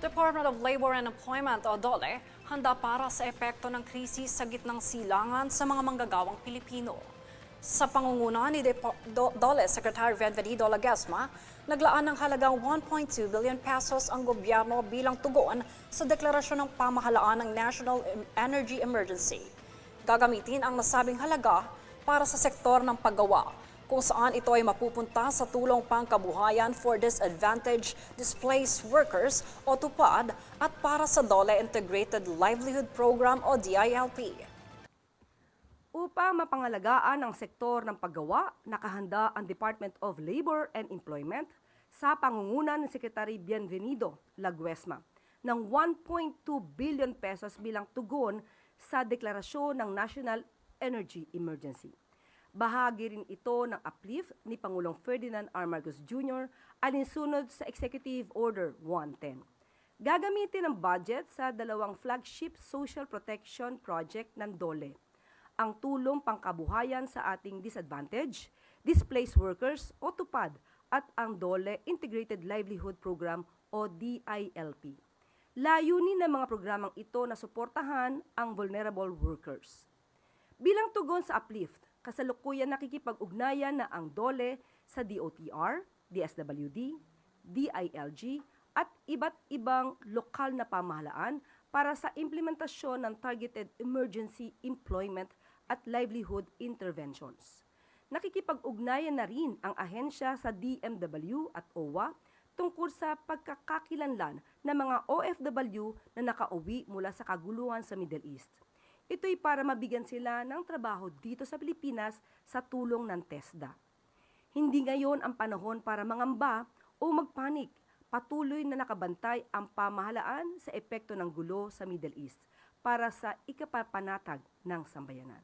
Department of Labor and Employment o DOLE handa para sa epekto ng krisis sa gitnang silangan sa mga manggagawang Pilipino. Sa pangunguna ni DOLE Secretary Bienvenido Laguesma, naglaan ng halagang 1.2 billion pesos ang gobyerno bilang tugon sa deklarasyon ng pamahalaan ng National Energy Emergency. Gagamitin ang nasabing halaga para sa sektor ng paggawa, kung saan ito ay mapupunta sa tulong pangkabuhayan for disadvantaged displaced workers o TUPAD at para sa DOLE Integrated Livelihood Program o DILP. Upang mapangalagaan ang sektor ng paggawa, nakahanda ang Department of Labor and Employment sa pangunguna ni Secretary Bienvenido Laguesma ng 1.2 billion pesos bilang tugon sa deklarasyon ng National Energy Emergency. Bahagi rin ito ng uplift ni Pangulong Ferdinand R. Marcos Jr. alinsunod sa Executive Order 110. Gagamitin ang budget sa dalawang flagship social protection project ng DOLE, ang tulong pangkabuhayan sa ating disadvantaged, displaced workers o TUPAD at ang DOLE Integrated Livelihood Program o DILP. Layunin ng mga programang ito na suportahan ang vulnerable workers. Bilang tugon sa uplift, kasalukuyan nakikipag-ugnayan na ang DOLE sa DOTR, DSWD, DILG at iba't ibang lokal na pamahalaan para sa implementasyon ng targeted emergency employment at livelihood interventions. Nakikipag-ugnayan na rin ang ahensya sa DMW at OWA tungkol sa pagkakakilanlan ng mga OFW na nakauwi mula sa kaguluhan sa Middle East. Ito'y para mabigyan sila ng trabaho dito sa Pilipinas sa tulong ng TESDA. Hindi ngayon ang panahon para mangamba o magpanik. Patuloy na nakabantay ang pamahalaan sa epekto ng gulo sa Middle East para sa ikapapanatag ng sambayanan.